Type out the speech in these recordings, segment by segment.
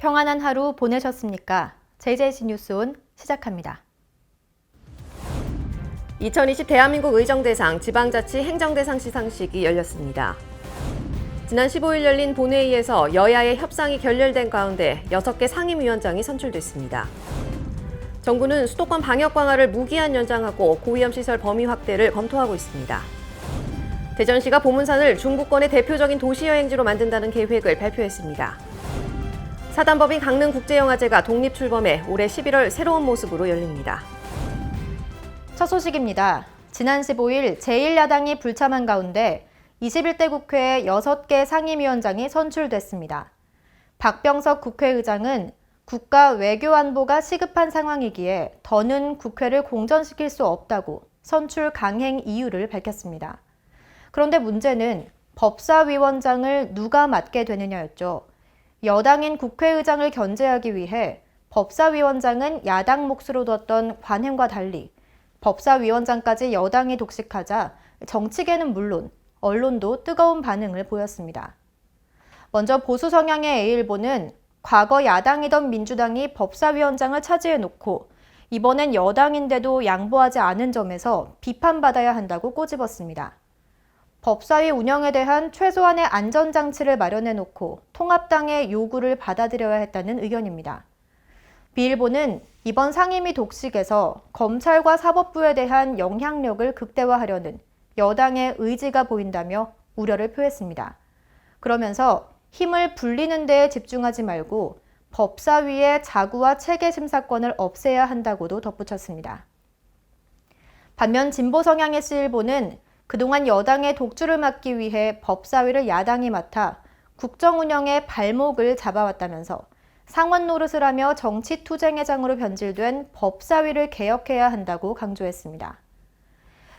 평안한 하루 보내셨습니까? JJC 뉴스온 시작합니다. 2020 대한민국 의정대상 지방자치 행정대상 시상식이 열렸습니다. 지난 15일 열린 본회의에서 여야의 협상이 결렬된 가운데 6개 상임위원장이 선출됐습니다. 정부는 수도권 방역 강화를 무기한 연장하고 고위험 시설 범위 확대를 검토하고 있습니다. 대전시가 보문산을 중부권의 대표적인 도시여행지로 만든다는 계획을 발표했습니다. 사단법인 강릉국제영화제가 독립출범해 올해 11월 새로운 모습으로 열립니다. 첫 소식입니다. 지난 15일 제1야당이 불참한 가운데 21대 국회에 6개 상임위원장이 선출됐습니다. 박병석 국회의장은 국가 외교안보가 시급한 상황이기에 더는 국회를 공전시킬 수 없다고 선출 강행 이유를 밝혔습니다. 그런데 문제는 법사위원장을 누가 맡게 되느냐였죠. 여당인 국회의장을 견제하기 위해 법사위원장은 야당 몫으로 뒀던 관행과 달리 법사위원장까지 여당이 독식하자 정치계는 물론 언론도 뜨거운 반응을 보였습니다. 먼저 보수 성향의 A일보는 과거 야당이던 민주당이 법사위원장을 차지해놓고 이번엔 여당인데도 양보하지 않은 점에서 비판받아야 한다고 꼬집었습니다. 법사위 운영에 대한 최소한의 안전장치를 마련해놓고 통합당의 요구를 받아들여야 했다는 의견입니다. B일보는 이번 상임위 독식에서 검찰과 사법부에 대한 영향력을 극대화하려는 여당의 의지가 보인다며 우려를 표했습니다. 그러면서 힘을 불리는 데에 집중하지 말고 법사위의 자구와 체계 심사권을 없애야 한다고도 덧붙였습니다. 반면 진보 성향의 C일보는 그동안 여당의 독주를 막기 위해 법사위를 야당이 맡아 국정 운영의 발목을 잡아왔다면서 상원 노릇을 하며 정치 투쟁의 장으로 변질된 법사위를 개혁해야 한다고 강조했습니다.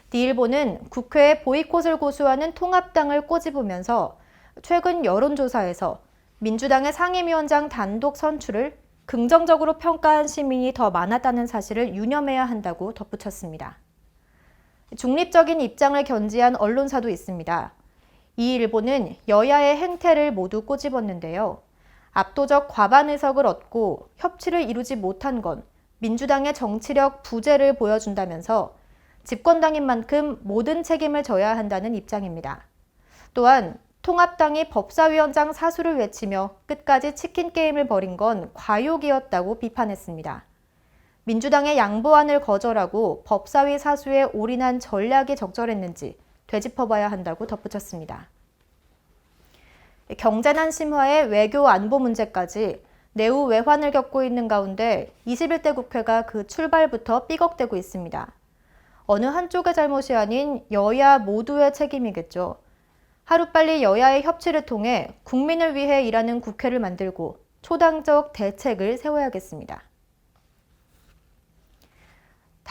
D일보는 국회에 보이콧을 고수하는 통합당을 꼬집으면서 최근 여론조사에서 민주당의 상임위원장 단독 선출을 긍정적으로 평가한 시민이 더 많았다는 사실을 유념해야 한다고 덧붙였습니다. 중립적인 입장을 견지한 언론사도 있습니다. 이 일보는 여야의 행태를 모두 꼬집었는데요. 압도적 과반 의석을 얻고 협치를 이루지 못한 건 민주당의 정치력 부재를 보여준다면서 집권당인 만큼 모든 책임을 져야 한다는 입장입니다. 또한 통합당이 법사위원장 사수를 외치며 끝까지 치킨 게임을 벌인 건 과욕이었다고 비판했습니다. 민주당의 양보안을 거절하고 법사위 사수에 올인한 전략이 적절했는지 되짚어봐야 한다고 덧붙였습니다. 경제난 심화의 외교 안보 문제까지 내후 외환을 겪고 있는 가운데 21대 국회가 그 출발부터 삐걱대고 있습니다. 어느 한쪽의 잘못이 아닌 여야 모두의 책임이겠죠. 하루빨리 여야의 협치를 통해 국민을 위해 일하는 국회를 만들고 초당적 대책을 세워야겠습니다.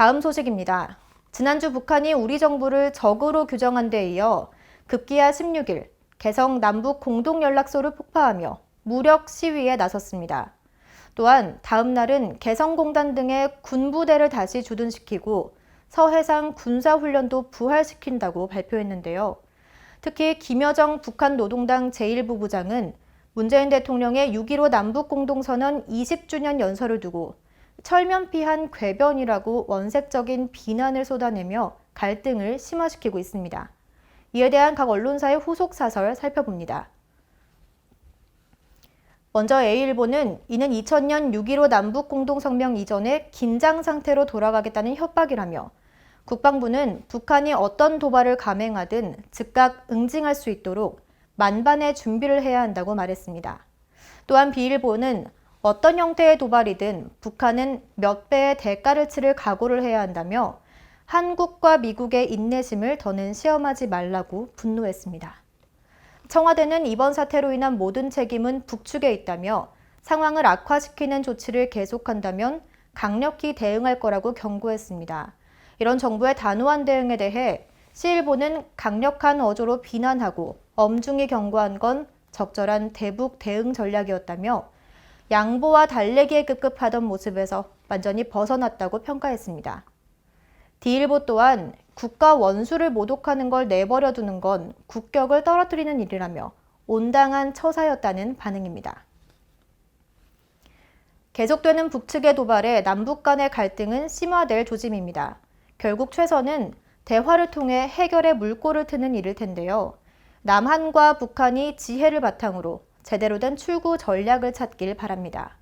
다음 소식입니다. 지난주 북한이 우리 정부를 적으로 규정한 데 이어 급기야 16일 개성 남북 공동연락소를 폭파하며 무력 시위에 나섰습니다. 또한 다음 날은 개성공단 등의 군부대를 다시 주둔시키고 서해상 군사훈련도 부활시킨다고 발표했는데요. 특히 김여정 북한 노동당 제1부부장은 문재인 대통령의 6.15 남북공동선언 20주년 연설을 두고 철면피한 궤변이라고 원색적인 비난을 쏟아내며 갈등을 심화시키고 있습니다. 이에 대한 각 언론사의 후속 사설 살펴봅니다. 먼저 A일보는 이는 2000년 6.15 남북공동성명 이전에 긴장 상태로 돌아가겠다는 협박이라며 국방부는 북한이 어떤 도발을 감행하든 즉각 응징할 수 있도록 만반의 준비를 해야 한다고 말했습니다. 또한 B일보는 어떤 형태의 도발이든 북한은 몇 배의 대가를 치를 각오를 해야 한다며 한국과 미국의 인내심을 더는 시험하지 말라고 분노했습니다. 청와대는 이번 사태로 인한 모든 책임은 북측에 있다며 상황을 악화시키는 조치를 계속한다면 강력히 대응할 거라고 경고했습니다. 이런 정부의 단호한 대응에 대해 C일보는 강력한 어조로 비난하고 엄중히 경고한 건 적절한 대북 대응 전략이었다며 양보와 달래기에 급급하던 모습에서 완전히 벗어났다고 평가했습니다. D일보 또한 국가 원수를 모독하는 걸 내버려 두는 건 국격을 떨어뜨리는 일이라며 온당한 처사였다는 반응입니다. 계속되는 북측의 도발에 남북 간의 갈등은 심화될 조짐입니다. 결국 최선은 대화를 통해 해결의 물꼬를 트는 일일 텐데요. 남한과 북한이 지혜를 바탕으로 제대로 된 출구 전략을 찾길 바랍니다.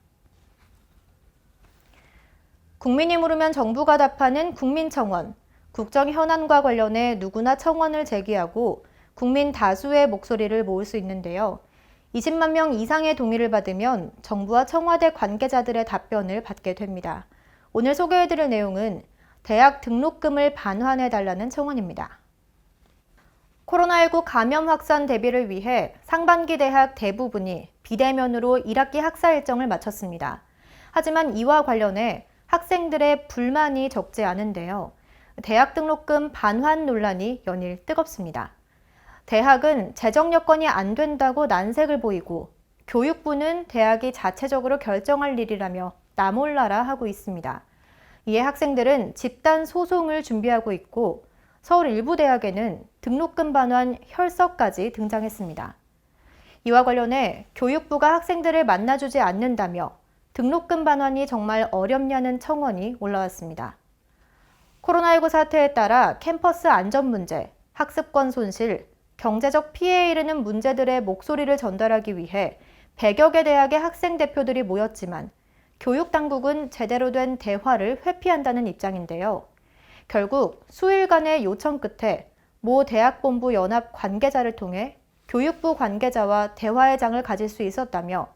국민이 물으면 정부가 답하는 국민청원. 국정 현안과 관련해 누구나 청원을 제기하고 국민 다수의 목소리를 모을 수 있는데요. 20만 명 이상의 동의를 받으면 정부와 청와대 관계자들의 답변을 받게 됩니다. 오늘 소개해드릴 내용은 대학 등록금을 반환해달라는 청원입니다. 코로나19 감염 확산 대비를 위해 상반기 대학 대부분이 비대면으로 1학기 학사 일정을 마쳤습니다. 하지만 이와 관련해 학생들의 불만이 적지 않은데요. 대학 등록금 반환 논란이 연일 뜨겁습니다. 대학은 재정 여건이 안 된다고 난색을 보이고 교육부는 대학이 자체적으로 결정할 일이라며 나몰라라 하고 있습니다. 이에 학생들은 집단 소송을 준비하고 있고 서울 일부 대학에는 등록금 반환 혈서까지 등장했습니다. 이와 관련해 교육부가 학생들을 만나주지 않는다며 등록금 반환이 정말 어렵냐는 청원이 올라왔습니다. 코로나19 사태에 따라 캠퍼스 안전 문제, 학습권 손실, 경제적 피해에 이르는 문제들의 목소리를 전달하기 위해 100여 개 대학의 학생 대표들이 모였지만 교육당국은 제대로 된 대화를 회피한다는 입장인데요. 결국 수일간의 요청 끝에 모 대학본부 연합 관계자를 통해 교육부 관계자와 대화의 장을 가질 수 있었다며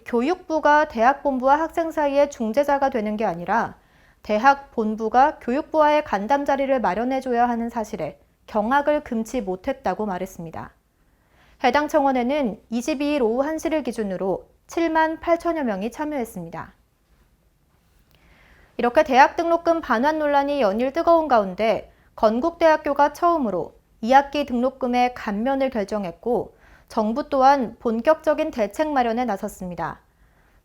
교육부가 대학본부와 학생 사이의 중재자가 되는 게 아니라 대학 본부가 교육부와의 간담 자리를 마련해줘야 하는 사실에 경악을 금치 못했다고 말했습니다. 해당 청원에는 22일 오후 1시를 기준으로 7만 8천여 명이 참여했습니다. 이렇게 대학 등록금 반환 논란이 연일 뜨거운 가운데 건국대학교가 처음으로 2학기 등록금의 감면을 결정했고 정부 또한 본격적인 대책 마련에 나섰습니다.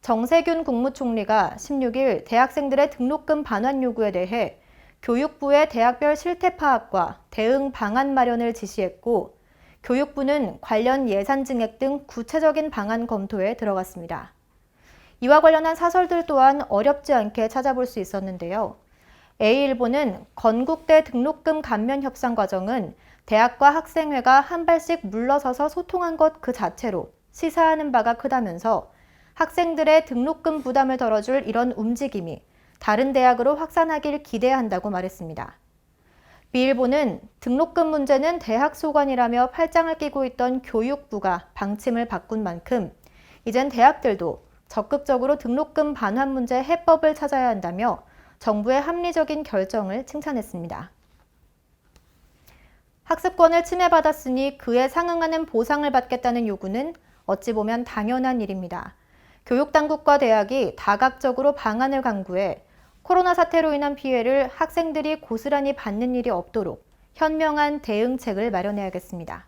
정세균 국무총리가 16일 대학생들의 등록금 반환 요구에 대해 교육부의 대학별 실태 파악과 대응 방안 마련을 지시했고 교육부는 관련 예산 증액 등 구체적인 방안 검토에 들어갔습니다. 이와 관련한 사설들 또한 어렵지 않게 찾아볼 수 있었는데요. A일보는 건국대 등록금 감면 협상 과정은 대학과 학생회가 한 발씩 물러서서 소통한 것 그 자체로 시사하는 바가 크다면서 학생들의 등록금 부담을 덜어줄 이런 움직임이 다른 대학으로 확산하길 기대한다고 말했습니다. B일보는 등록금 문제는 대학 소관이라며 팔짱을 끼고 있던 교육부가 방침을 바꾼 만큼 이젠 대학들도 적극적으로 등록금 반환 문제 해법을 찾아야 한다며 정부의 합리적인 결정을 칭찬했습니다. 학습권을 침해받았으니 그에 상응하는 보상을 받겠다는 요구는 어찌 보면 당연한 일입니다. 교육당국과 대학이 다각적으로 방안을 강구해 코로나 사태로 인한 피해를 학생들이 고스란히 받는 일이 없도록 현명한 대응책을 마련해야겠습니다.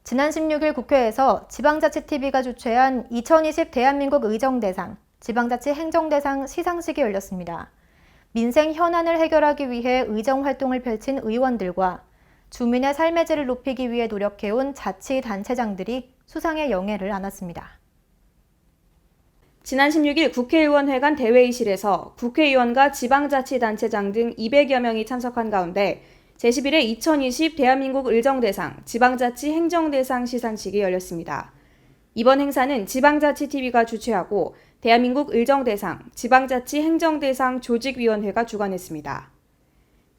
지난 16일 국회에서 지방자치TV가 주최한 2020 대한민국 의정대상, 지방자치 행정대상 시상식이 열렸습니다. 민생 현안을 해결하기 위해 의정활동을 펼친 의원들과 주민의 삶의 질을 높이기 위해 노력해온 자치단체장들이 수상의 영예를 안았습니다. 지난 16일 국회의원회관 대회의실에서 국회의원과 지방자치단체장 등 200여 명이 참석한 가운데 제11회 2020 대한민국 의정대상, 지방자치 행정대상 시상식이 열렸습니다. 이번 행사는 지방자치TV가 주최하고 대한민국 의정대상, 지방자치 행정대상 조직위원회가 주관했습니다.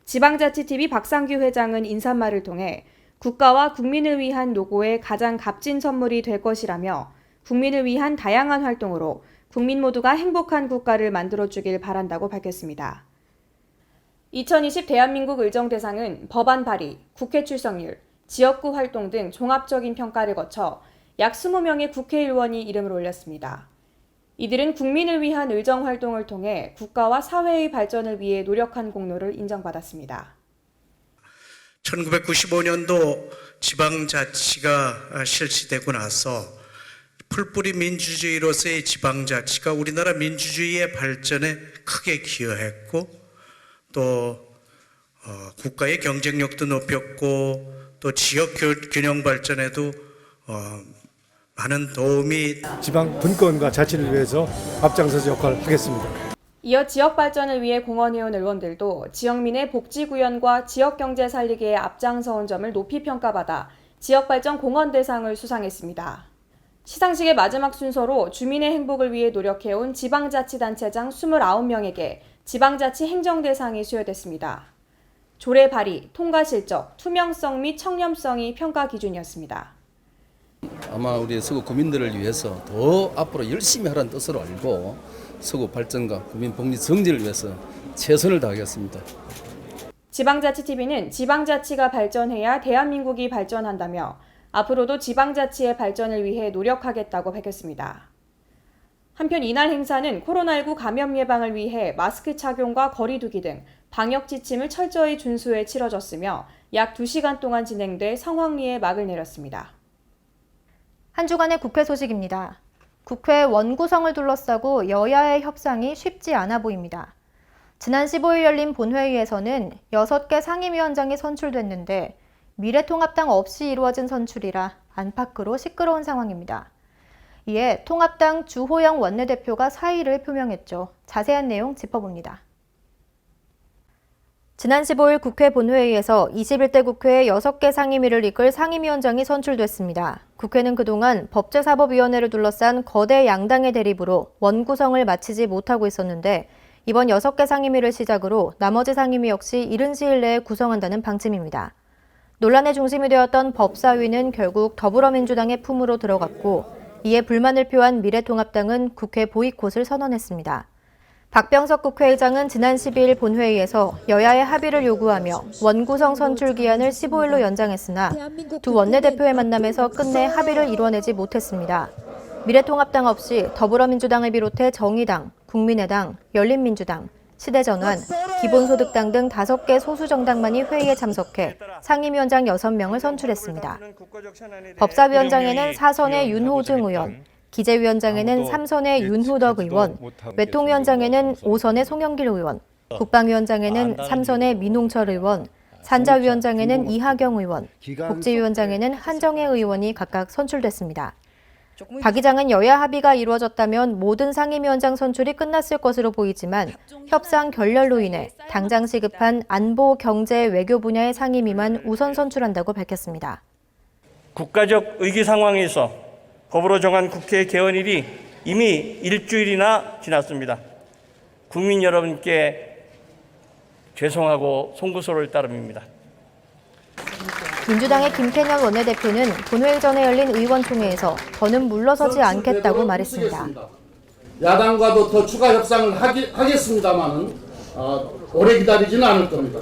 지방자치TV 박상규 회장은 인사말을 통해 국가와 국민을 위한 노고의 가장 값진 선물이 될 것이라며 국민을 위한 다양한 활동으로 국민 모두가 행복한 국가를 만들어주길 바란다고 밝혔습니다. 2020 대한민국 의정대상은 법안 발의, 국회 출석률, 지역구 활동 등 종합적인 평가를 거쳐 약 20명의 국회의원이 이름을 올렸습니다. 이들은 국민을 위한 의정 활동을 통해 국가와 사회의 발전을 위해 노력한 공로를 인정받았습니다. 1995년도 지방자치가 실시되고 나서 풀뿌리 민주주의로서의 지방자치가 우리나라 민주주의의 발전에 크게 기여했고 또 국가의 경쟁력도 높였고 또 지역 균형 발전에도 많은 도움이 지방 분권과 자치를 위해서 앞장서서 역할을 하겠습니다. 이어 지역 발전을 위해 공헌해온 의원들도 지역민의 복지 구현과 지역 경제 살리기에 앞장서온 점을 높이 평가받아 지역 발전 공헌 대상을 수상했습니다. 시상식의 마지막 순서로 주민의 행복을 위해 노력해온 지방자치단체장 29명에게 지방자치 행정대상이 수여됐습니다. 조례 발의, 통과 실적, 투명성 및 청렴성이 평가 기준이었습니다. 아마 우리 서구 구민들을 위해서 더 앞으로 열심히 하라는 뜻으로 알고 서구 발전과 구민 복리 정진을 위해서 최선을 다하겠습니다. 지방자치TV는 지방자치가 발전해야 대한민국이 발전한다며 앞으로도 지방자치의 발전을 위해 노력하겠다고 밝혔습니다. 한편 이날 행사는 코로나19 감염 예방을 위해 마스크 착용과 거리 두기 등 방역 지침을 철저히 준수해 치러졌으며 약 2시간 동안 진행돼 성황리에 막을 내렸습니다. 한 주간의 국회 소식입니다. 국회 원구성을 둘러싸고 여야의 협상이 쉽지 않아 보입니다. 지난 15일 열린 본회의에서는 6개 상임위원장이 선출됐는데 미래통합당 없이 이루어진 선출이라 안팎으로 시끄러운 상황입니다. 이에 통합당 주호영 원내대표가 사의를 표명했죠. 자세한 내용 짚어봅니다. 지난 15일 국회 본회의에서 21대 국회의 6개 상임위를 이끌 상임위원장이 선출됐습니다. 국회는 그동안 법제사법위원회를 둘러싼 거대 양당의 대립으로 원구성을 마치지 못하고 있었는데 이번 6개 상임위를 시작으로 나머지 상임위 역시 이른 시일 내에 구성한다는 방침입니다. 논란의 중심이 되었던 법사위는 결국 더불어민주당의 품으로 들어갔고 이에 불만을 표한 미래통합당은 국회 보이콧을 선언했습니다. 박병석 국회의장은 지난 12일 본회의에서 여야의 합의를 요구하며 원구성 선출 기한을 15일로 연장했으나 두 원내대표의 만남에서 끝내 합의를 이뤄내지 못했습니다. 미래통합당 없이 더불어민주당을 비롯해 정의당, 국민의당, 열린민주당, 시대전환, 기본소득당 등 5개 소수정당만이 회의에 참석해 상임위원장 6명을 선출했습니다. 법사위원장에는 4선의 윤호중 의원, 기재위원장에는 3선의 윤후덕 의원, 외통위원장에는 5선의 송영길 의원, 국방위원장에는 3선의 민홍철 의원, 산자위원장에는 이하경 의원, 복지위원장에는 한정혜 의원이 각각 선출됐습니다. 박 의장은 여야 합의가 이루어졌다면 모든 상임위원장 선출이 끝났을 것으로 보이지만 협상 결렬로 인해 당장 시급한 안보, 경제, 외교 분야의 상임위만 우선 선출한다고 밝혔습니다. 국가적 위기 상황에서 법으로 정한 국회 개원일이 이미 일주일이나 지났습니다. 국민 여러분께 죄송하고 송구스러울 따름입니다. 민주당의 김태년 원내대표는 본회의 전에 열린 의원총회에서 더는 물러서지 않겠다고 말했습니다. 야당과도 더 추가 협상을 하겠습니다만 오래 기다리지는 않을 겁니다.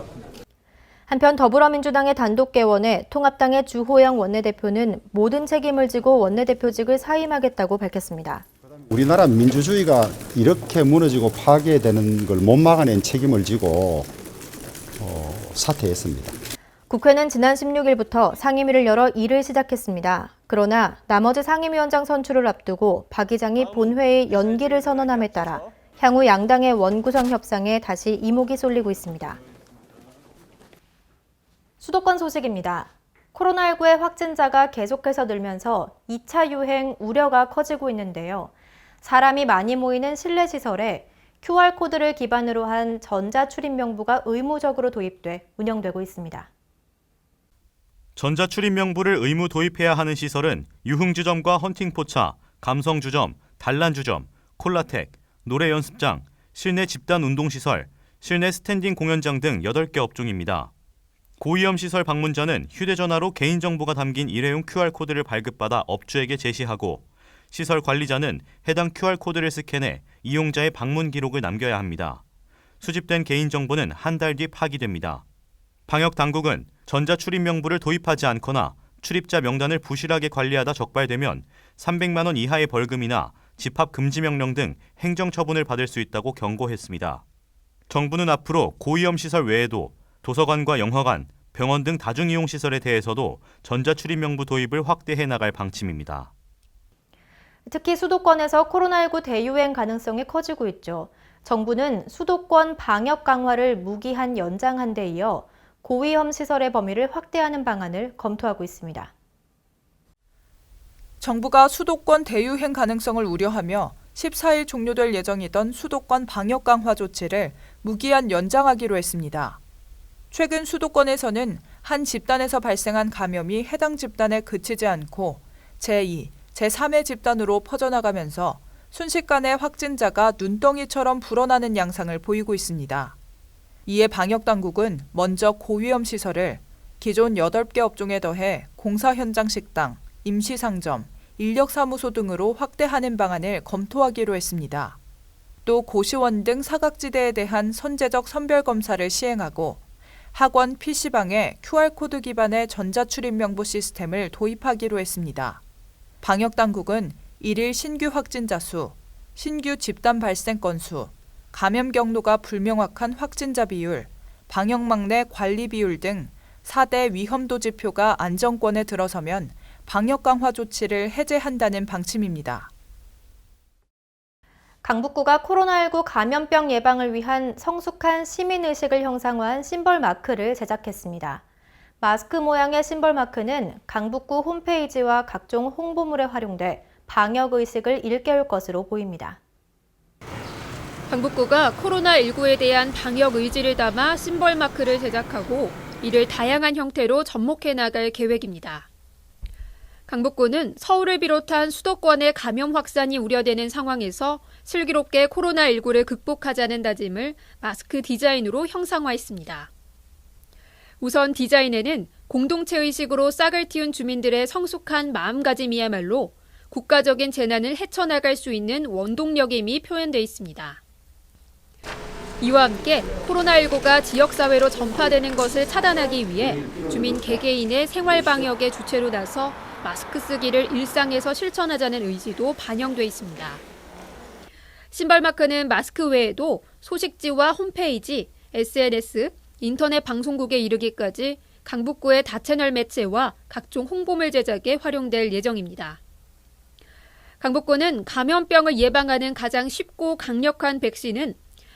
한편 더불어민주당의 단독 개원에 통합당의 주호영 원내대표는 모든 책임을 지고 원내대표직을 사임하겠다고 밝혔습니다. 우리나라 민주주의가 이렇게 무너지고 파괴되는 걸 못 막아낸 책임을 지고 사퇴했습니다. 국회는 지난 16일부터 상임위를 열어 일을 시작했습니다. 그러나 나머지 상임위원장 선출을 앞두고 박 의장이 본회의 연기를 선언함에 따라 향후 양당의 원구성 협상에 다시 이목이 쏠리고 있습니다. 수도권 소식입니다. 코로나19의 확진자가 계속해서 늘면서 2차 유행 우려가 커지고 있는데요. 사람이 많이 모이는 실내 시설에 QR코드를 기반으로 한 전자출입 명부가 의무적으로 도입돼 운영되고 있습니다. 전자출입 명부를 의무 도입해야 하는 시설은 유흥주점과 헌팅포차, 감성주점, 단란주점, 콜라텍, 노래연습장, 실내 집단 운동시설, 실내 스탠딩 공연장 등 8개 업종입니다. 고위험 시설 방문자는 휴대전화로 개인정보가 담긴 일회용 QR코드를 발급받아 업주에게 제시하고 시설 관리자는 해당 QR코드를 스캔해 이용자의 방문 기록을 남겨야 합니다. 수집된 개인정보는 한 달 뒤 파기됩니다. 방역당국은 전자출입 명부를 도입하지 않거나 출입자 명단을 부실하게 관리하다 적발되면 300만 원 이하의 벌금이나 집합 금지 명령 등 행정처분을 받을 수 있다고 경고했습니다. 정부는 앞으로 고위험 시설 외에도 도서관과 영화관, 병원 등 다중이용시설에 대해서도 전자출입 명부 도입을 확대해 나갈 방침입니다. 특히 수도권에서 코로나19 대유행 가능성이 커지고 있죠. 정부는 수도권 방역 강화를 무기한 연장한 데 이어 고위험 시설의 범위를 확대하는 방안을 검토하고 있습니다. 정부가 수도권 대유행 가능성을 우려하며 14일 종료될 예정이던 수도권 방역 강화 조치를 무기한 연장하기로 했습니다. 최근 수도권에서는 한 집단에서 발생한 감염이 해당 집단에 그치지 않고 제2, 제3의 집단으로 퍼져나가면서 순식간에 확진자가 눈덩이처럼 불어나는 양상을 보이고 있습니다. 이에 방역당국은 먼저 고위험 시설을 기존 8개 업종에 더해 공사 현장 식당, 임시상점, 인력사무소 등으로 확대하는 방안을 검토하기로 했습니다. 또 고시원 등 사각지대에 대한 선제적 선별검사를 시행하고 학원 PC방에 QR코드 기반의 전자출입명부 시스템을 도입하기로 했습니다. 방역당국은 1일 신규 확진자 수, 신규 집단 발생 건수, 감염 경로가 불명확한 확진자 비율, 방역망 내 관리 비율 등 4대 위험도 지표가 안정권에 들어서면 방역 강화 조치를 해제한다는 방침입니다. 강북구가 코로나19 감염병 예방을 위한 성숙한 시민의식을 형상화한 심벌 마크를 제작했습니다. 마스크 모양의 심벌 마크는 강북구 홈페이지와 각종 홍보물에 활용돼 방역의식을 일깨울 것으로 보입니다. 강북구가 코로나19에 대한 방역 의지를 담아 심벌 마크를 제작하고 이를 다양한 형태로 접목해 나갈 계획입니다. 강북구는 서울을 비롯한 수도권의 감염 확산이 우려되는 상황에서 슬기롭게 코로나19를 극복하자는 다짐을 마스크 디자인으로 형상화했습니다. 우선 디자인에는 공동체의식으로 싹을 틔운 주민들의 성숙한 마음가짐이야말로 국가적인 재난을 헤쳐나갈 수 있는 원동력임이 표현돼 있습니다. 이와 함께 코로나19가 지역사회로 전파되는 것을 차단하기 위해 주민 개개인의 생활 방역의 주체로 나서 마스크 쓰기를 일상에서 실천하자는 의지도 반영돼 있습니다. 신발 마크는 마스크 외에도 소식지와 홈페이지, SNS, 인터넷 방송국에 이르기까지 강북구의 다채널 매체와 각종 홍보물 제작에 활용될 예정입니다. 강북구는 감염병을 예방하는 가장 쉽고 강력한 백신은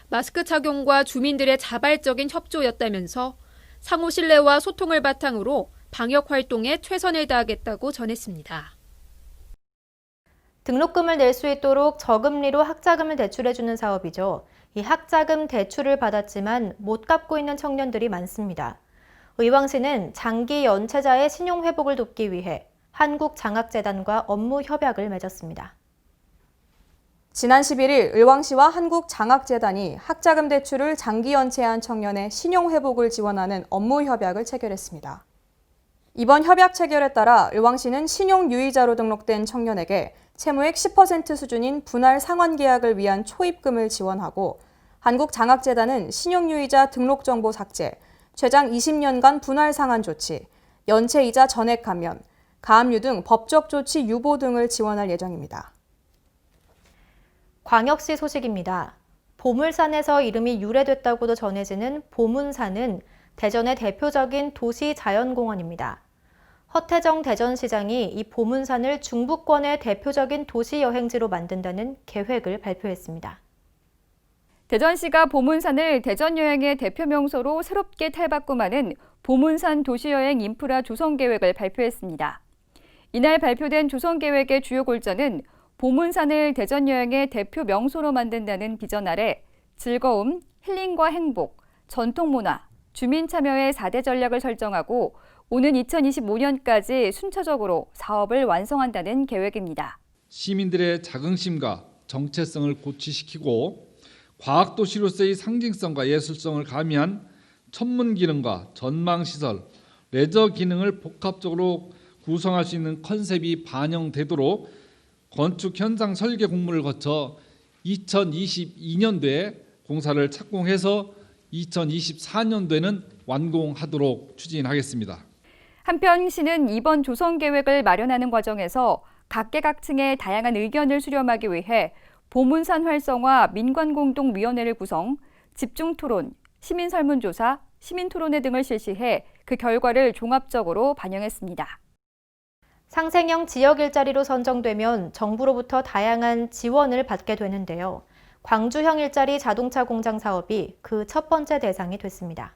마스크 착용과 주민들의 자발적인 협조였다면서 상호 신뢰와 소통을 바탕으로 방역 활동에 최선을 다하겠다고 전했습니다. 등록금을 낼 수 있도록 저금리로 학자금을 대출해주는 사업이죠. 이 학자금 대출을 받았지만 못 갚고 있는 청년들이 많습니다. 의왕시는 장기 연체자의 신용 회복을 돕기 위해 한국장학재단과 업무 협약을 맺었습니다. 지난 11일 의왕시와 한국장학재단이 학자금 대출을 장기 연체한 청년의 신용 회복을 지원하는 업무 협약을 체결했습니다. 이번 협약 체결에 따라 의왕시는 신용 유의자로 등록된 청년에게 채무액 10% 수준인 분할 상환 계약을 위한 초입금을 지원하고 한국장학재단은 신용유의자 등록정보 삭제, 최장 20년간 분할 상환 조치, 연체이자 전액 감면, 가압류 등 법적 조치 유보 등을 지원할 예정입니다. 광역시 소식입니다. 보물산에서 이름이 유래됐다고도 전해지는 보문산은 대전의 대표적인 도시 자연공원입니다. 허태정 대전시장이 이 보문산을 중부권의 대표적인 도시 여행지로 만든다는 계획을 발표했습니다. 대전시가 보문산을 대전 여행의 대표 명소로 새롭게 탈바꿈하는 보문산 도시여행 인프라 조성 계획을 발표했습니다. 이날 발표된 조성 계획의 주요 골자는 보문산을 대전 여행의 대표 명소로 만든다는 비전 아래 즐거움, 힐링과 행복, 전통문화, 주민 참여의 4대 전략을 설정하고 오는 2025년까지 순차적으로 사업을 완성한다는 계획입니다. 시민들의 자긍심과 정체성을 고취시키고 과학도시로서의 상징성과 예술성을 가미한 천문 기능과 전망시설, 레저 기능을 복합적으로 구성할 수 있는 컨셉이 반영되도록 건축 현장 설계 공모를 거쳐 2022년도에 공사를 착공해서 2024년도에는 완공하도록 추진하겠습니다. 한편 시는 이번 조성 계획을 마련하는 과정에서 각계각층의 다양한 의견을 수렴하기 위해 보문산 활성화 민관공동위원회를 구성, 집중토론, 시민설문조사, 시민토론회 등을 실시해 그 결과를 종합적으로 반영했습니다. 상생형 지역 일자리로 선정되면 정부로부터 다양한 지원을 받게 되는데요. 광주형 일자리 자동차 공장 사업이 그 첫 번째 대상이 됐습니다.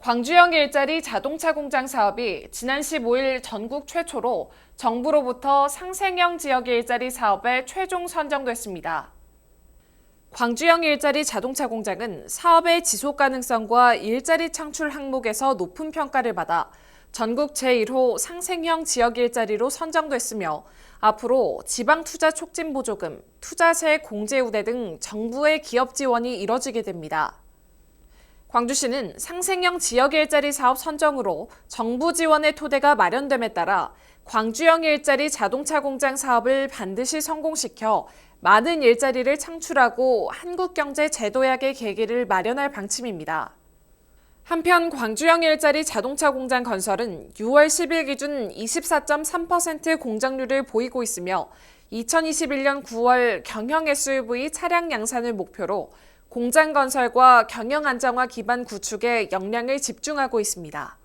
광주형 일자리 자동차 공장 사업이 지난 15일 전국 최초로 정부로부터 상생형 지역 일자리 사업에 최종 선정됐습니다. 광주형 일자리 자동차 공장은 사업의 지속 가능성과 일자리 창출 항목에서 높은 평가를 받아 전국 제1호 상생형 지역 일자리로 선정됐으며 앞으로 지방투자촉진보조금, 투자세 공제우대 등 정부의 기업 지원이 이뤄지게 됩니다. 광주시는 상생형 지역 일자리 사업 선정으로 정부 지원의 토대가 마련됨에 따라 광주형 일자리 자동차 공장 사업을 반드시 성공시켜 많은 일자리를 창출하고 한국 경제 재도약의 계기를 마련할 방침입니다. 한편 광주형 일자리 자동차 공장 건설은 6월 10일 기준 24.3% 공정률을 보이고 있으며 2021년 9월 경영 SUV 차량 양산을 목표로 공장 건설과 경영 안정화 기반 구축에 역량을 집중하고 있습니다.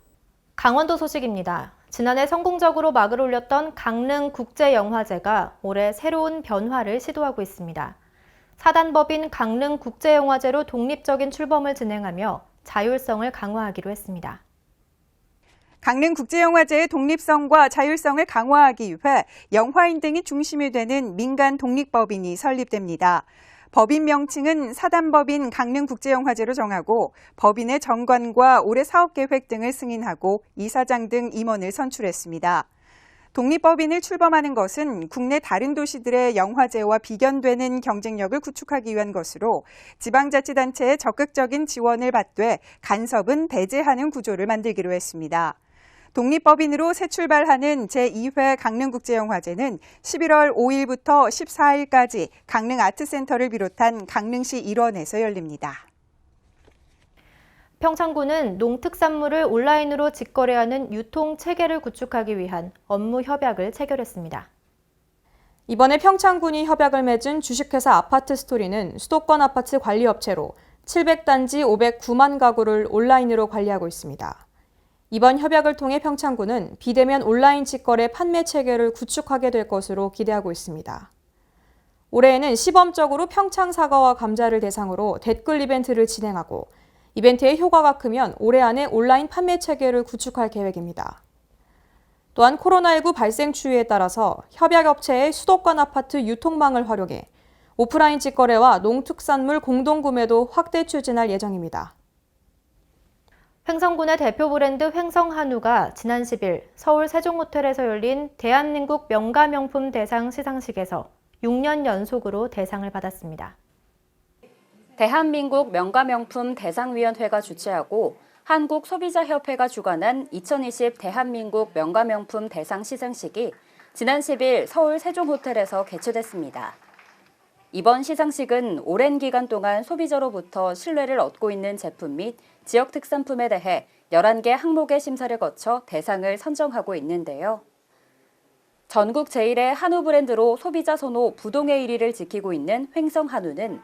강원도 소식입니다. 지난해 성공적으로 막을 올렸던 강릉국제영화제가 올해 새로운 변화를 시도하고 있습니다. 사단법인 강릉국제영화제로 독립적인 출범을 진행하며 자율성을 강화하기로 했습니다. 강릉국제영화제의 독립성과 자율성을 강화하기 위해 영화인 등이 중심이 되는 민간 독립법인이 설립됩니다. 법인 명칭은 사단법인 강릉국제영화제로 정하고 법인의 정관과 올해 사업계획 등을 승인하고 이사장 등 임원을 선출했습니다. 독립법인을 출범하는 것은 국내 다른 도시들의 영화제와 비견되는 경쟁력을 구축하기 위한 것으로 지방자치단체의 적극적인 지원을 받되 간섭은 배제하는 구조를 만들기로 했습니다. 독립법인으로 새 출발하는 제2회 강릉국제영화제는 11월 5일부터 14일까지 강릉아트센터를 비롯한 강릉시 일원에서 열립니다. 평창군은 농특산물을 온라인으로 직거래하는 유통 체계를 구축하기 위한 업무 협약을 체결했습니다. 이번에 평창군이 협약을 맺은 주식회사 아파트스토리는 수도권 아파트 관리업체로 700단지 509만 가구를 온라인으로 관리하고 있습니다. 이번 협약을 통해 평창군은 비대면 온라인 직거래 판매 체계를 구축하게 될 것으로 기대하고 있습니다. 올해에는 시범적으로 평창 사과와 감자를 대상으로 댓글 이벤트를 진행하고 이벤트의 효과가 크면 올해 안에 온라인 판매 체계를 구축할 계획입니다. 또한 코로나19 발생 추이에 따라서 협약업체의 수도권 아파트 유통망을 활용해 오프라인 직거래와 농특산물 공동구매도 확대 추진할 예정입니다. 횡성군의 대표 브랜드 횡성한우가 지난 10일 서울 세종호텔에서 열린 대한민국 명가명품 대상 시상식에서 6년 연속으로 대상을 받았습니다. 대한민국 명가명품 대상위원회가 주최하고 한국소비자협회가 주관한 2020 대한민국 명가명품 대상 시상식이 지난 10일 서울 세종호텔에서 개최됐습니다. 이번 시상식은 오랜 기간 동안 소비자로부터 신뢰를 얻고 있는 제품 및 지역 특산품에 대해 11개 항목의 심사를 거쳐 대상을 선정하고 있는데요. 전국 제1의 한우 브랜드로 소비자 선호 부동의 1위를 지키고 있는 횡성한우는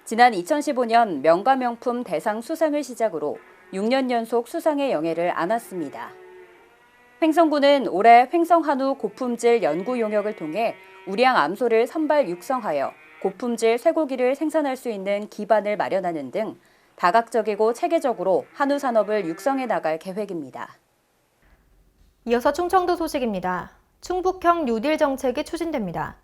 지난 2015년 명가명품 대상 수상을 시작으로 6년 연속 수상의 영예를 안았습니다. 횡성군은 올해 횡성한우 고품질 연구 용역을 통해 우량 암소를 선발 육성하여 고품질 쇠고기를 생산할 수 있는 기반을 마련하는 등 다각적이고 체계적으로 한우 산업을 육성해 나갈 계획입니다. 이어서 충청도 소식입니다. 충북형 뉴딜 정책이 추진됩니다.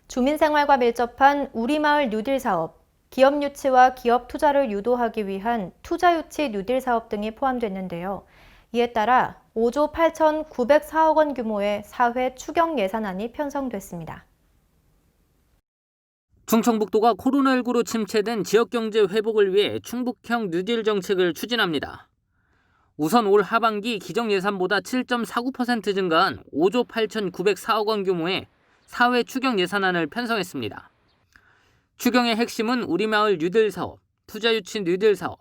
주민 생활과 밀접한 우리마을 뉴딜 사업, 기업 유치와 기업 투자를 유도하기 위한 투자 유치 뉴딜 사업 등이 포함됐는데요. 이에 따라 5조 8,904억 원 규모의 사회 추경 예산안이 편성됐습니다. 충청북도가 코로나19로 침체된 지역경제 회복을 위해 충북형 뉴딜 정책을 추진합니다. 우선 올 하반기 기정예산보다 7.49% 증가한 5조 8,904억 원 규모의 사회 추경 예산안을 편성했습니다. 추경의 핵심은 우리마을 뉴딜 사업, 투자유치 뉴딜 사업,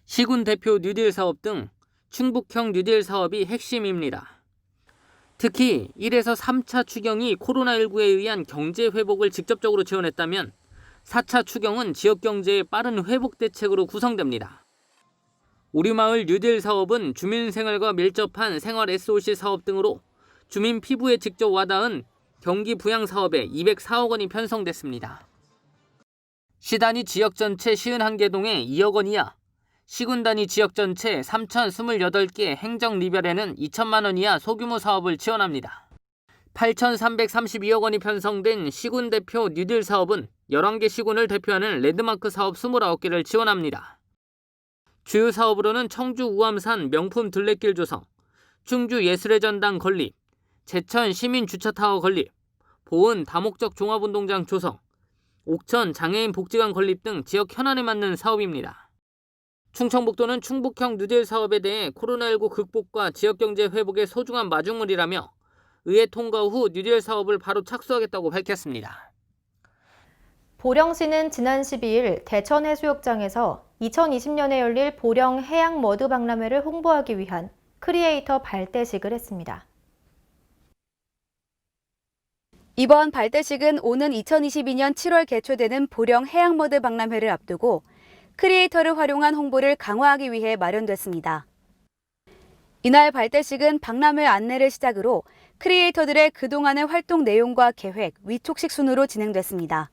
시군 대표 뉴딜 사업 등 충북형 뉴딜 사업이 핵심입니다. 특히 1에서 3차 추경이 코로나19에 의한 경제 회복을 직접적으로 지원했다면 4차 추경은 지역경제의 빠른 회복 대책으로 구성됩니다. 우리마을 뉴딜 사업은 주민 생활과 밀접한 생활 SOC 사업 등으로 주민 피부에 직접 와닿은 경기 부양 사업에 204억 원이 편성됐습니다. 시단위 지역 전체 51개 동에 2억 원 이하, 시군 단위 지역 전체 3,028개 행정 리별에는 2천만 원 이하 소규모 사업을 지원합니다. 8,332억 원이 편성된 시군 대표 뉴딜 사업은 11개 시군을 대표하는 랜드마크 사업 29개를 지원합니다. 주요 사업으로는 청주 우암산 명품 둘레길 조성, 충주 예술의 전당 건립, 제천 시민 주차타워 건립, 보은 다목적 종합운동장 조성, 옥천 장애인 복지관 건립 등 지역 현안에 맞는 사업입니다. 충청북도는 충북형 뉴딜 사업에 대해 코로나19 극복과 지역경제 회복의 소중한 마중물이라며 의회 통과 후 뉴딜 사업을 바로 착수하겠다고 밝혔습니다. 보령시는 지난 12일 대천 해수욕장에서 2020년에 열릴 보령 해양 머드 박람회를 홍보하기 위한 크리에이터 발대식을 했습니다. 이번 발대식은 오는 2022년 7월 개최되는 보령 해양머드 박람회를 앞두고 크리에이터를 활용한 홍보를 강화하기 위해 마련됐습니다. 이날 발대식은 박람회 안내를 시작으로 크리에이터들의 그동안의 활동 내용과 계획, 위촉식 순으로 진행됐습니다.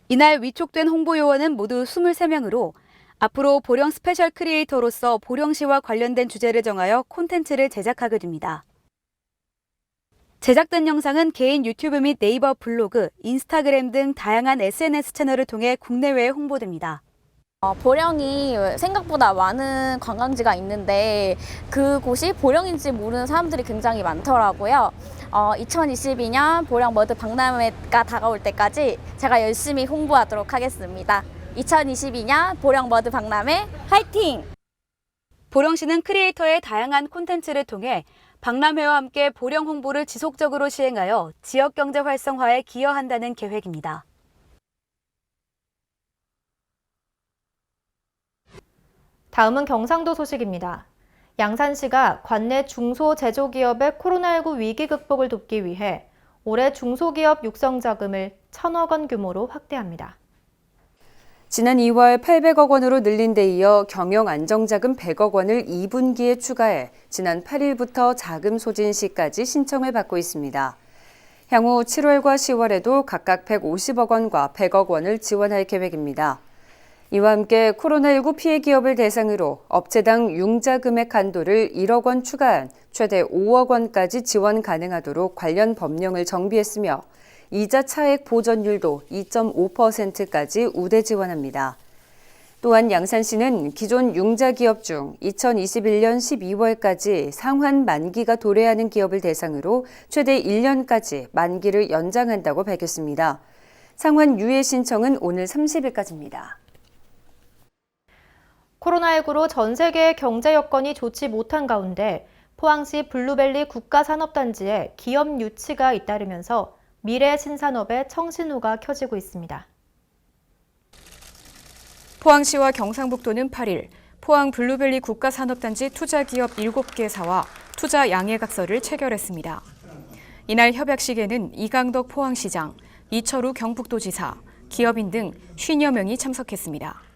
이날 위촉된 홍보 요원은 모두 23명으로 앞으로 보령 스페셜 크리에이터로서 보령시와 관련된 주제를 정하여 콘텐츠를 제작하게 됩니다. 제작된 영상은 개인 유튜브 및 네이버 블로그, 인스타그램 등 다양한 SNS 채널을 통해 국내외에 홍보됩니다. 보령이 생각보다 많은 관광지가 있는데 그곳이 보령인지 모르는 사람들이 굉장히 많더라고요. 2022년 보령 머드 박람회가 다가올 때까지 제가 열심히 홍보하도록 하겠습니다. 2022년 보령 머드 박람회 화이팅! 보령시는 크리에이터의 다양한 콘텐츠를 통해 박람회와 함께 보령 홍보를 지속적으로 시행하여 지역경제 활성화에 기여한다는 계획입니다. 다음은 경상도 소식입니다. 양산시가 관내 중소제조기업의 코로나19 위기 극복을 돕기 위해 올해 중소기업 육성 자금을 1,000억 원 규모로 확대합니다. 지난 2월 800억 원으로 늘린 데 이어 경영안정자금 100억 원을 2분기에 추가해 지난 8일부터 자금 소진 시까지 신청을 받고 있습니다. 향후 7월과 10월에도 각각 150억 원과 100억 원을 지원할 계획입니다. 이와 함께 코로나19 피해 기업을 대상으로 업체당 융자 금액 한도를 1억 원 추가한 최대 5억 원까지 지원 가능하도록 관련 법령을 정비했으며 이자 차액 보전율도 2.5%까지 우대 지원합니다. 또한 양산시는 기존 융자 기업 중 2021년 12월까지 상환 만기가 도래하는 기업을 대상으로 최대 1년까지 만기를 연장한다고 밝혔습니다. 상환 유예 신청은 오늘 30일까지입니다. 코로나19로 전 세계의 경제 여건이 좋지 못한 가운데 포항시 블루벨리 국가산업단지에 기업 유치가 잇따르면서 미래 신산업의 청신호가 켜지고 있습니다. 포항시와 경상북도는 8일 포항 블루벨리 국가산업단지 투자기업 7개사와 투자 양해각서를 체결했습니다. 이날 협약식에는 이강덕 포항시장, 이철우 경북도지사, 기업인 등 50여 명이 참석했습니다.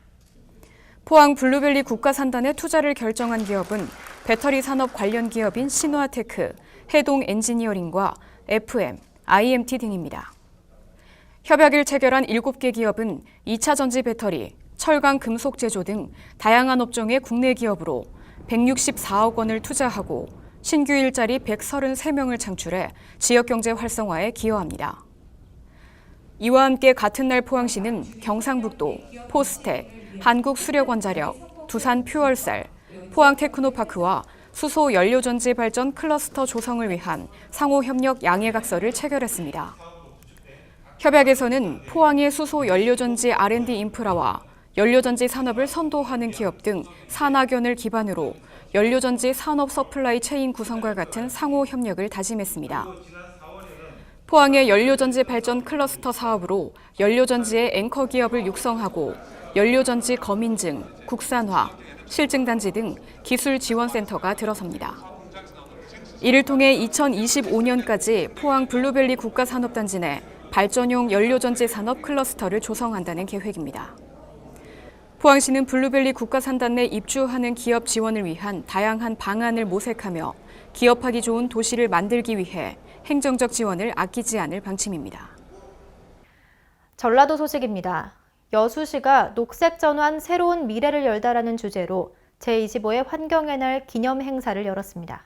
포항 블루벨리 국가산단에 투자를 결정한 기업은 배터리 산업 관련 기업인 신화테크, 해동 엔지니어링과 FM, IMT 등입니다. 협약을 체결한 7개 기업은 2차 전지 배터리, 철강 금속 제조 등 다양한 업종의 국내 기업으로 164억 원을 투자하고 신규 일자리 133명을 창출해 지역경제 활성화에 기여합니다. 이와 함께 같은 날 포항시는 경상북도, 포스텍, 한국수력원자력, 두산 퓨얼셀, 포항테크노파크와 수소 연료전지 발전 클러스터 조성을 위한 상호협력 양해각서를 체결했습니다. 협약에서는 포항의 수소 연료전지 R&D 인프라와 연료전지 산업을 선도하는 기업 등 산학연을 기반으로 연료전지 산업 서플라이 체인 구성과 같은 상호협력을 다짐했습니다. 포항의 연료전지 발전 클러스터 사업으로 연료전지의 앵커 기업을 육성하고 연료전지 검인증, 국산화, 실증단지 등 기술 지원센터가 들어섭니다. 이를 통해 2025년까지 포항 블루벨리 국가산업단지 내 발전용 연료전지 산업 클러스터를 조성한다는 계획입니다. 포항시는 블루벨리 국가산단 내 입주하는 기업 지원을 위한 다양한 방안을 모색하며 기업하기 좋은 도시를 만들기 위해 행정적 지원을 아끼지 않을 방침입니다. 전라도 소식입니다. 여수시가 녹색 전환 새로운 미래를 열다라는 주제로 제25회 환경의 날 기념 행사를 열었습니다.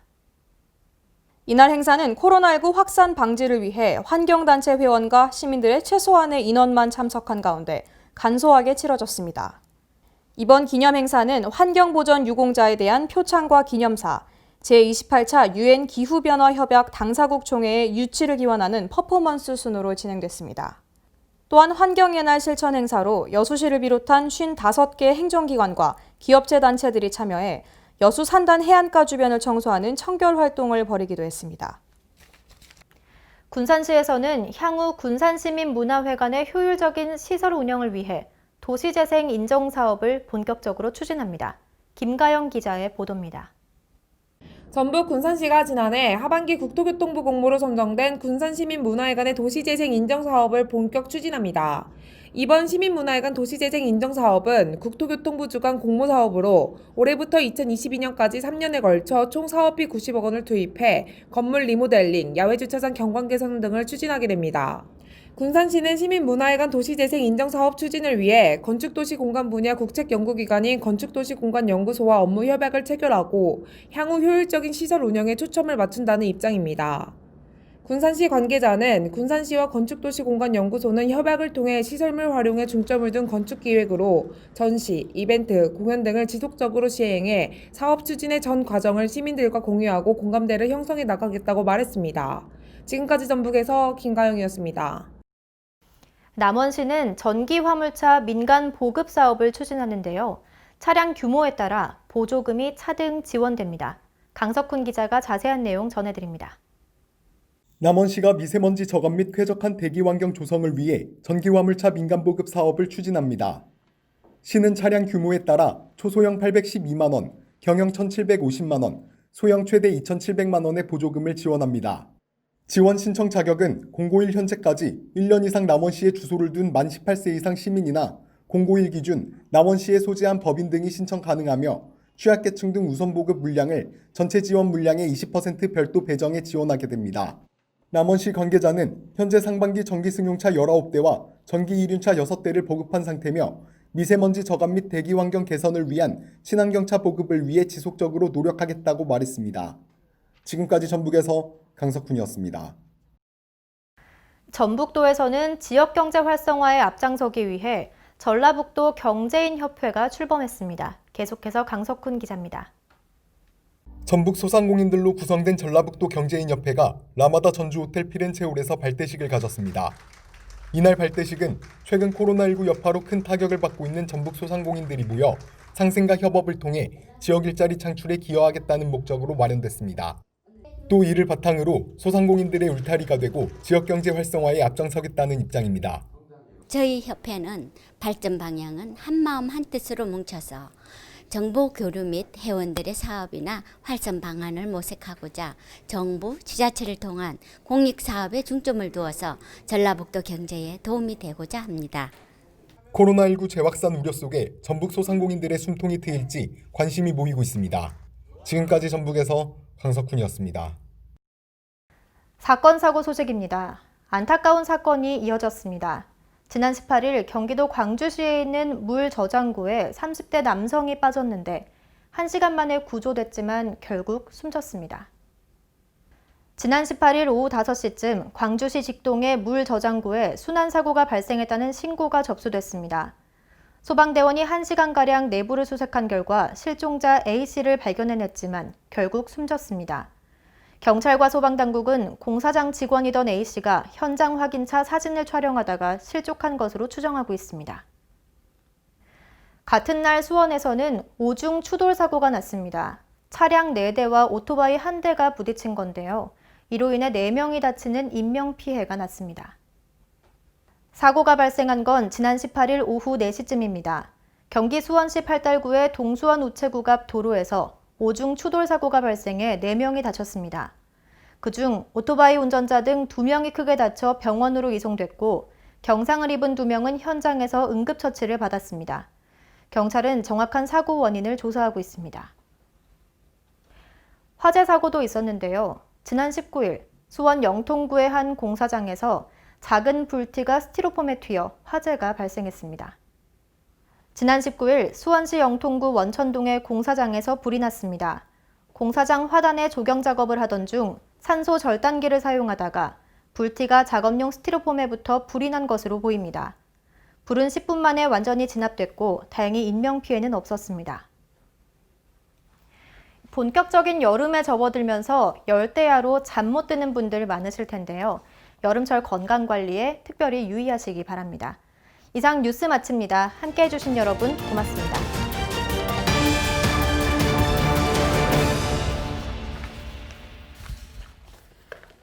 이날 행사는 코로나19 확산 방지를 위해 환경단체 회원과 시민들의 최소한의 인원만 참석한 가운데 간소하게 치러졌습니다. 이번 기념 행사는 환경보전 유공자에 대한 표창과 기념사, 제28차 UN 기후변화협약 당사국 총회의 유치를 기원하는 퍼포먼스 순으로 진행됐습니다. 또한 환경의 날 실천 행사로 여수시를 비롯한 55개 행정기관과 기업체 단체들이 참여해 여수 산단 해안가 주변을 청소하는 청결 활동을 벌이기도 했습니다. 군산시에서는 향후 군산시민문화회관의 효율적인 시설 운영을 위해 도시재생 인정 사업을 본격적으로 추진합니다. 김가영 기자의 보도입니다. 전북 군산시가 지난해 하반기 국토교통부 공모로 선정된 군산시민문화회관의 도시재생 인정 사업을 본격 추진합니다. 이번 시민문화회관 도시재생 인정 사업은 국토교통부 주관 공모사업으로 올해부터 2022년까지 3년에 걸쳐 총 사업비 90억 원을 투입해 건물 리모델링, 야외주차장 경관 개선 등을 추진하게 됩니다. 군산시는 시민문화회관 도시재생 인정사업 추진을 위해 건축도시공간 분야 국책연구기관인 건축도시공간연구소와 업무 협약을 체결하고 향후 효율적인 시설 운영에 초점을 맞춘다는 입장입니다. 군산시 관계자는 군산시와 건축도시공간연구소는 협약을 통해 시설물 활용에 중점을 둔 건축기획으로 전시, 이벤트, 공연 등을 지속적으로 시행해 사업 추진의 전 과정을 시민들과 공유하고 공감대를 형성해 나가겠다고 말했습니다. 지금까지 전북에서 김가영이었습니다. 남원시는 전기화물차 민간 보급 사업을 추진하는데요. 차량 규모에 따라 보조금이 차등 지원됩니다. 강석훈 기자가 자세한 내용 전해드립니다. 남원시가 미세먼지 저감 및 쾌적한 대기 환경 조성을 위해 전기화물차 민간 보급 사업을 추진합니다. 시는 차량 규모에 따라 초소형 812만 원, 경영 1,750만 원, 소형 최대 2,700만 원의 보조금을 지원합니다. 지원 신청 자격은 공고1 현재까지 1년 이상 남원시에 주소를 둔 만 18세 이상 시민이나 공고1 기준 남원시에 소재한 법인 등이 신청 가능하며 취약계층 등 우선 보급 물량을 전체 지원 물량의 20% 별도 배정해 지원하게 됩니다. 남원시 관계자는 현재 상반기 전기 승용차 19대와 전기 1륜차 6대를 보급한 상태며 미세먼지 저감 및 대기 환경 개선을 위한 친환경차 보급을 위해 지속적으로 노력하겠다고 말했습니다. 지금까지 전북에서 강석훈이었습니다. 전북도에서는 지역경제 활성화에 앞장서기 위해 전라북도 경제인협회가 출범했습니다. 계속해서 강석훈 기자입니다. 전북 소상공인들로 구성된 전라북도 경제인협회가 라마다 전주호텔 피렌체홀에서 발대식을 가졌습니다. 이날 발대식은 최근 코로나19 여파로 큰 타격을 받고 있는 전북 소상공인들이 모여 상생과 협업을 통해 지역 일자리 창출에 기여하겠다는 목적으로 마련됐습니다. 또 이를 바탕으로 소상공인들의 울타리가 되고 지역경제 활성화에 앞장서겠다는 입장입니다. 저희 협회는 발전 방향은 한마음 한뜻으로 뭉쳐서 정보 교류 및 회원들의 사업이나 활성 방안을 모색하고자 정부, 지자체를 통한 공익사업에 중점을 두어서 전라북도 경제에 도움이 되고자 합니다. 코로나19 재확산 우려 속에 전북 소상공인들의 숨통이 트일지 관심이 모이고 있습니다. 지금까지 전북에서 강석훈이었습니다. 사건 사고 소식입니다. 안타까운 사건이 이어졌습니다. 지난 18일 경기도 광주시에 있는 물 저장고에 30대 남성이 빠졌는데 1시간 만에 구조됐지만 결국 숨졌습니다. 지난 18일 오후 5시쯤 광주시 직동의 물 저장고에 순환사고가 발생했다는 신고가 접수됐습니다. 소방대원이 1시간가량 내부를 수색한 결과 실종자 A씨를 발견해냈지만 결국 숨졌습니다. 경찰과 소방당국은 공사장 직원이던 A씨가 현장 확인차 사진을 촬영하다가 실족한 것으로 추정하고 있습니다. 같은 날 수원에서는 오중 추돌 사고가 났습니다. 차량 4대와 오토바이 1대가 부딪힌 건데요. 이로 인해 4명이 다치는 인명피해가 났습니다. 사고가 발생한 건 지난 18일 오후 4시쯤입니다. 경기 수원시 팔달구의 동수원 우체국 앞 도로에서 오중 추돌 사고가 발생해 4명이 다쳤습니다. 그중 오토바이 운전자 등 2명이 크게 다쳐 병원으로 이송됐고 경상을 입은 2명은 현장에서 응급처치를 받았습니다. 경찰은 정확한 사고 원인을 조사하고 있습니다. 화재 사고도 있었는데요. 지난 19일 수원 영통구의 한 공사장에서 작은 불티가 스티로폼에 튀어 화재가 발생했습니다. 지난 19일 수원시 영통구 원천동의 공사장에서 불이 났습니다. 공사장 화단의 조경 작업을 하던 중 산소 절단기를 사용하다가 불티가 작업용 스티로폼에 붙어 불이 난 것으로 보입니다. 불은 10분 만에 완전히 진압됐고 다행히 인명피해는 없었습니다. 본격적인 여름에 접어들면서 열대야로 잠 못 드는 분들 많으실 텐데요. 여름철 건강관리에 특별히 유의하시기 바랍니다. 이상 뉴스 마칩니다. 함께해 주신 여러분 고맙습니다.